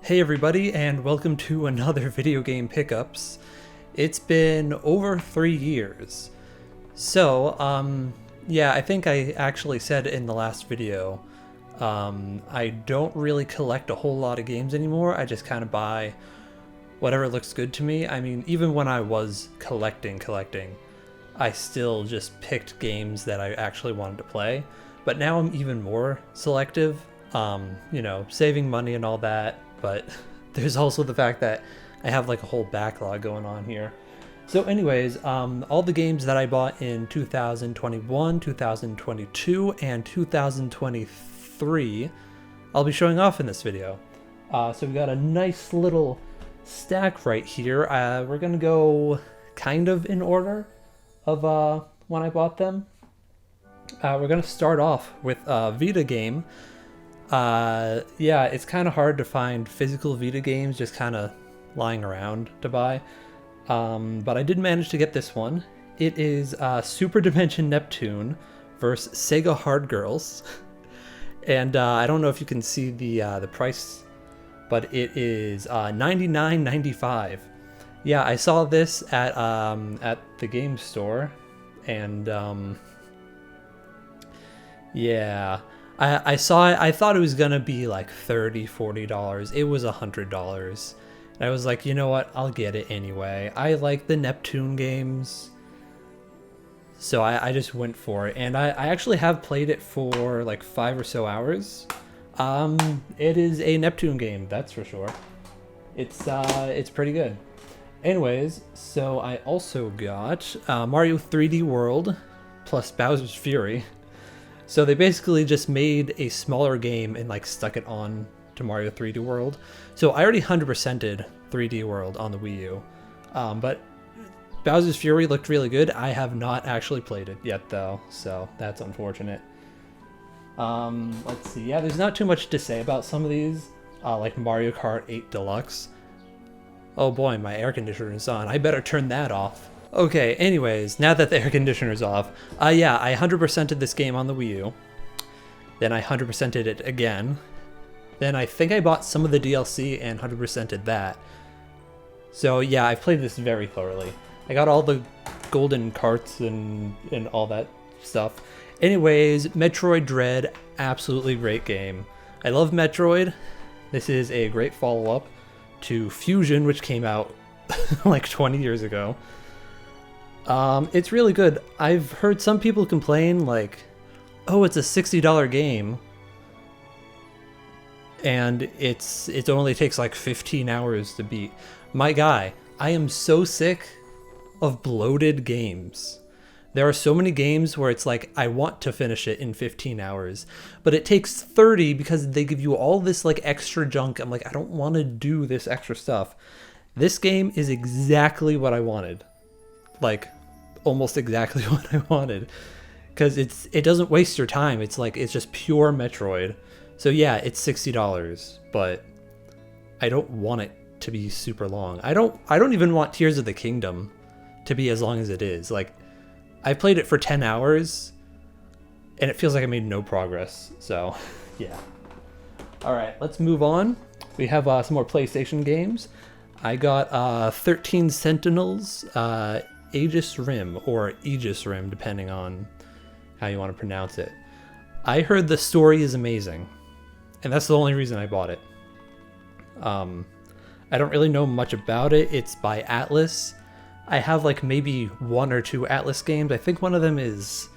Hey everybody, and welcome to another video game pickups. It's been over 3 years. Yeah, I think I actually said in the last video, I don't really collect a whole lot of games anymore. I just kind of buy whatever looks good to me. I mean, even when I was collecting, I still just picked games that I actually wanted to play. But now I'm even more selective, saving money and all that. But there's also the fact that I have like a whole backlog going on here. So anyways, all the games that I bought in 2021, 2022, and 2023, I'll be showing off in this video. So we got a nice little stack right here. We're gonna go kind of in order of when I bought them. We're gonna start off with a Vita game. Yeah, it's kind of hard to find physical Vita games just kind of lying around to buy. But I did manage to get this one. It is Super Dimension Neptune versus Sega Hard Girls. And I don't know if you can see the price, but it is $99.95. Yeah, I saw this at the game store, and yeah. I saw it, I thought it was gonna be like $30, $40. It was $100. And I was like, you know what, I'll get it anyway. I like the Neptune games. So I just went for it. And I actually have played it for like 5 or so hours. It is a Neptune game, that's for sure. It's pretty good. Anyways, so I also got Mario 3D World plus Bowser's Fury. So they basically just made a smaller game and like stuck it on to Mario 3D World. So I already 100%ed 3D World on the Wii U. But Bowser's Fury looked really good. I have not actually played it yet though, so that's unfortunate. Let's see. Yeah, there's not too much to say about some of these, like Mario Kart 8 Deluxe. Oh boy, my air conditioner is on. I better turn that off. Okay, anyways, now that the air conditioner's off, yeah, I 100%ed this game on the Wii U. Then I 100%ed it again. Then I think I bought some of the DLC and 100%ed that. So yeah, I've played this very thoroughly. I got all the golden carts and all that stuff. Anyways, Metroid Dread, absolutely great game. I love Metroid. This is a great follow-up to Fusion, which came out like 20 years ago. It's really good. I've heard some people complain like, oh, it's a $60 game and it only takes like 15 hours to beat. My guy, I am so sick of bloated games. There are so many games where it's like, I want to finish it in 15 hours, but it takes 30 because they give you all this like extra junk. I'm like, I don't want to do this extra stuff. This game is exactly what I wanted. Like, almost exactly what I wanted, because it doesn't waste your time. It's like, it's just pure Metroid. So yeah, it's $60, but I don't want it to be super long. I don't even want Tears of the Kingdom to be as long as it is. Like, I played it for 10 hours and it feels like I made no progress. So yeah. All right, let's move on. We have some more PlayStation games. I got 13 Sentinels, Aegis Rim, or Aegis Rim, depending on how you want to pronounce it. I heard the story is amazing, and that's the only reason I bought it. I don't really know much about it. It's by Atlas. I have like maybe 1 or 2 Atlas games. I think one of them is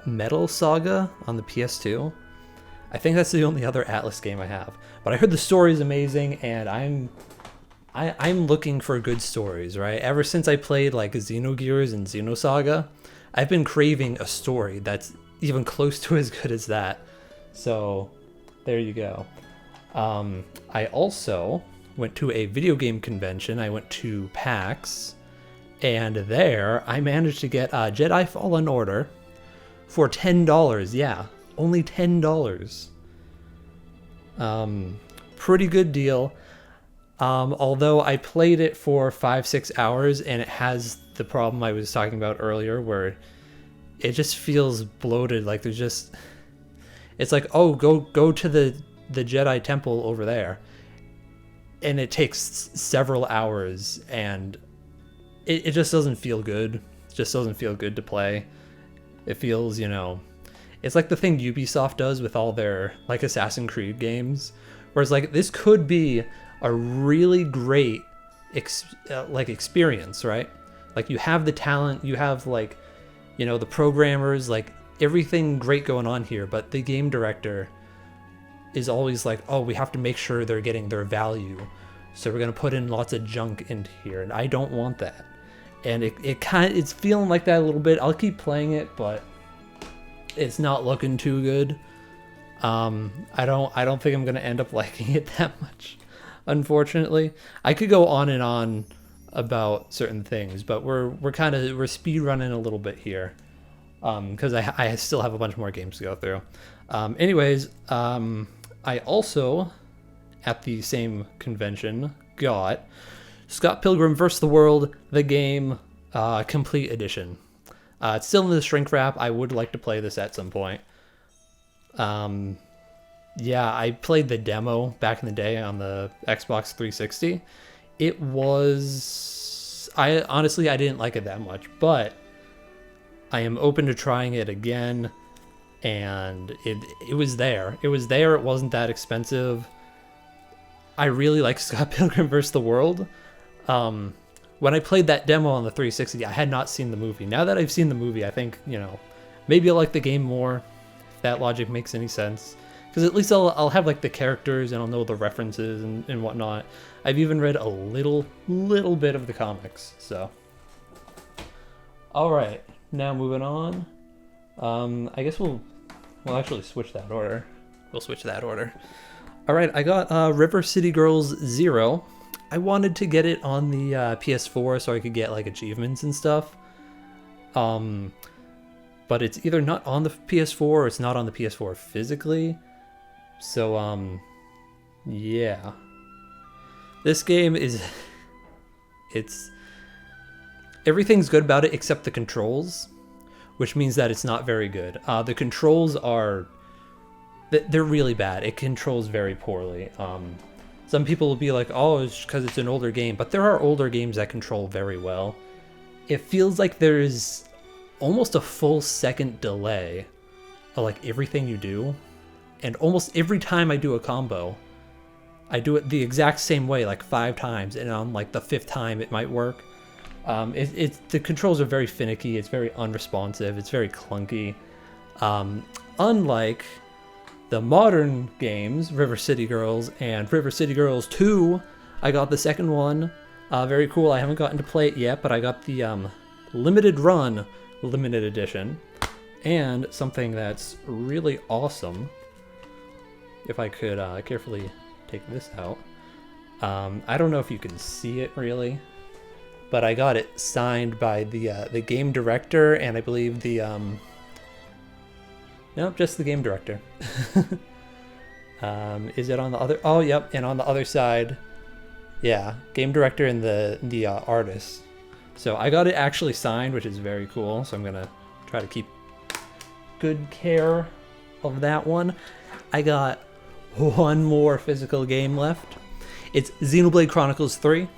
Metal Saga on the PS2. I think that's the only other Atlas game I have. But I heard the story is amazing, and I'm looking for good stories, right? Ever since I played like Xenogears and Xenosaga, I've been craving a story that's even close to as good as that. So there you go. I also went to a video game convention. I went to PAX, and there I managed to get Jedi Fallen Order for $10. Yeah, only $10. Pretty good deal. Although I played it for 5-6 hours and it has the problem I was talking about earlier where it just feels bloated. Like it's like, oh, go to the Jedi temple over there. and it takes several hours, and it just doesn't feel good. It just doesn't feel good to play. It feels, you know, it's like the thing Ubisoft does with all their like Assassin's Creed games, whereas like this could be a really great experience, right? Like you have the talent, you have like, you know, the programmers, like everything great going on here, but the game director is always like, oh, we have to make sure they're getting their value, so we're gonna put in lots of junk into here, and I don't want that. And it's feeling like that a little bit. I'll keep playing it, but it's not looking too good. I don't think I'm gonna end up liking it that much, unfortunately. I could go on and on about certain things, but we're speed running a little bit here, because I still have a bunch more games to go through. Anyways, I also, at the same convention, got Scott Pilgrim vs. the World, the game, complete edition. It's still in the shrink wrap. I would like to play this at some point. Yeah, I played the demo back in the day on the Xbox 360. It was... honestly, I didn't like it that much, but I am open to trying it again. And it was there. It was there. It wasn't that expensive. I really like Scott Pilgrim vs. the World. When I played that demo on the 360, I had not seen the movie. Now that I've seen the movie, I think, you know, maybe I'll like the game more, if that logic makes any sense. Because at least I'll have like the characters and I'll know the references and whatnot. I've even read a little bit of the comics, so. Alright, now moving on. I guess we'll actually switch that order. We'll switch that order. All right, I got River City Girls 0. I wanted to get it on the PS4 so I could get like achievements and stuff. But it's either not on the PS4 or it's not on the PS4 physically. So yeah. This game is everything's good about it except the controls, which means that it's not very good. The controls they're really bad. It controls very poorly. Some people will be like, oh, it's because it's an older game, but there are older games that control very well. It feels like there's almost a full second delay of like everything you do. And almost every time I do a combo, I do it the exact same way, like 5 times, and on like the 5th time it might work. The controls are very finicky, it's very unresponsive, it's very clunky. Unlike the modern games, River City Girls and River City Girls 2, I got the second one. Very cool. I haven't gotten to play it yet, but I got the limited run limited edition. And something that's really awesome, if I could carefully take this out. I don't know if you can see it really, but I got it signed by the game director and I believe the nope, just the game director. Is it on the other? Oh, yep. And on the other side, yeah, game director and the artist. So I got it actually signed, which is very cool. So I'm gonna try to keep good care of that one. I got one more physical game left. It's Xenoblade Chronicles 3.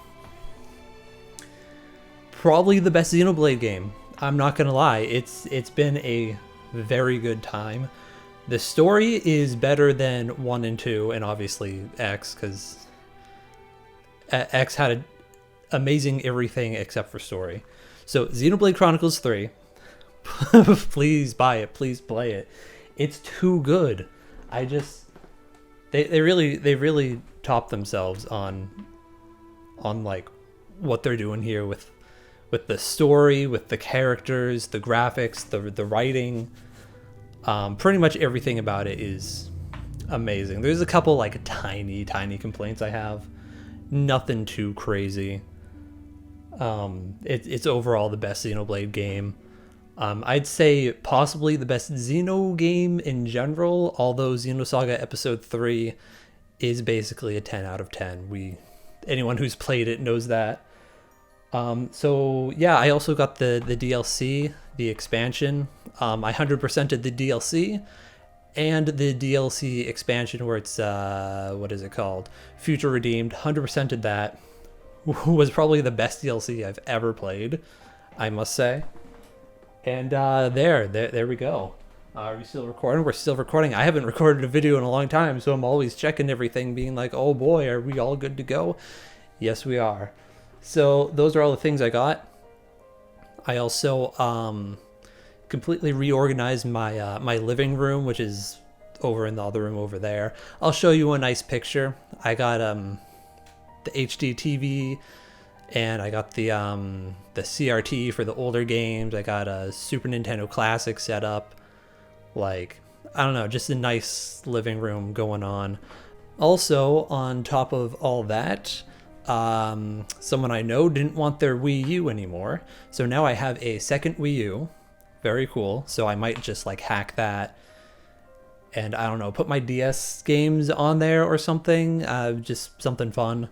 Probably the best Xenoblade game. I'm not gonna lie. It's been a very good time. The story is better than 1 and 2, and obviously X, because X had amazing everything except for story. So Xenoblade Chronicles 3, please buy it, please play it. It's too good. They really top themselves on like what they're doing here with the story, with the characters, the graphics, the writing. Pretty much everything about it is amazing. There's a couple like tiny complaints I have. Nothing too crazy. It's overall the best Xenoblade game. I'd say possibly the best Xeno game in general, although Xenosaga Episode 3 is basically a 10 out of 10. Anyone who's played it knows that. So yeah, I also got the DLC, the expansion. I 100%ed the DLC, and the DLC expansion where it's what is it called? Future Redeemed. 100%ed that. Was probably the best DLC I've ever played, I must say. And there we go. Are we still recording? We're still recording. I haven't recorded a video in a long time, so I'm always checking everything, being like, oh boy, are we all good to go? Yes, we are. So those are all the things I got. I also completely reorganized my my living room, which is over in the other room over there. I'll show you a nice picture. I got the HD TV, and I got the CRT for the older games. I got a Super Nintendo Classic set up. Like, I don't know, just a nice living room going on. Also, on top of all that, someone I know didn't want their Wii U anymore, so now I have a second Wii U. Very cool. So I might just like hack that and, I don't know, put my DS games on there or something. Just something fun.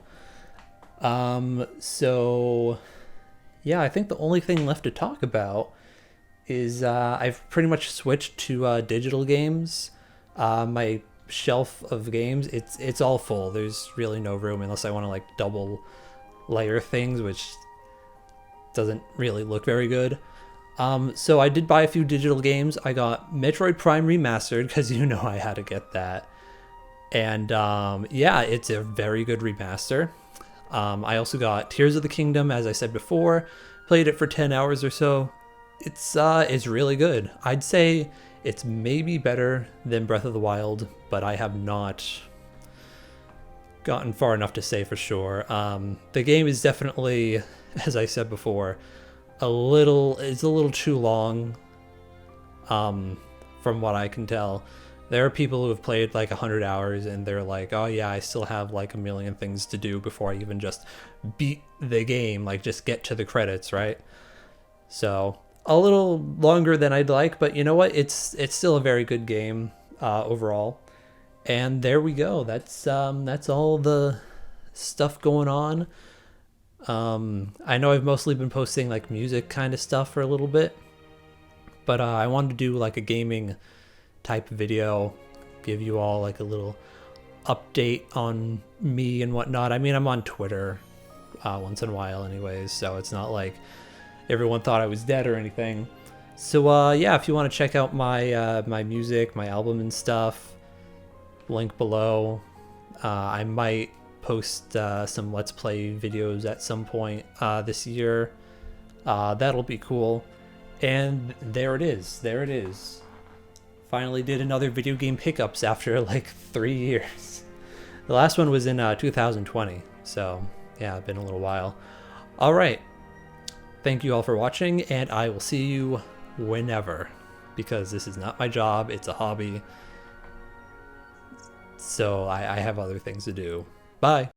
So yeah, I think the only thing left to talk about is I've pretty much switched to digital games. My shelf of games, it's all full. There's really no room unless I want to like double layer things, which doesn't really look very good. So I did buy a few digital games. I got Metroid Prime Remastered, because you know I had to get that. And yeah, it's a very good remaster. I also got Tears of the Kingdom, as I said before. Played it for 10 hours or so. It's really good. I'd say it's maybe better than Breath of the Wild, but I have not gotten far enough to say for sure. The game is definitely, as I said before, it's a little too long, from what I can tell. There are people who have played like 100 hours and they're like, oh yeah, I still have like a million things to do before I even just beat the game, like just get to the credits, right? So a little longer than I'd like, but you know what? It's still a very good game overall. And there we go. That's all the stuff going on. I know I've mostly been posting like music kind of stuff for a little bit, but I wanted to do like a gaming type video, give you all like a little update on me and whatnot. I mean, I'm on Twitter once in a while anyways, so it's not like everyone thought I was dead or anything. So yeah, if you want to check out my my music, my album and stuff, link below. I might post some Let's Play videos at some point this year. That'll be cool. And there it is. Finally did another video game pickups after like 3 years. The last one was in 2020, so yeah, it's been a little while. All right. Thank you all for watching, and I will see you whenever, because this is not my job, it's a hobby. So I have other things to do. Bye.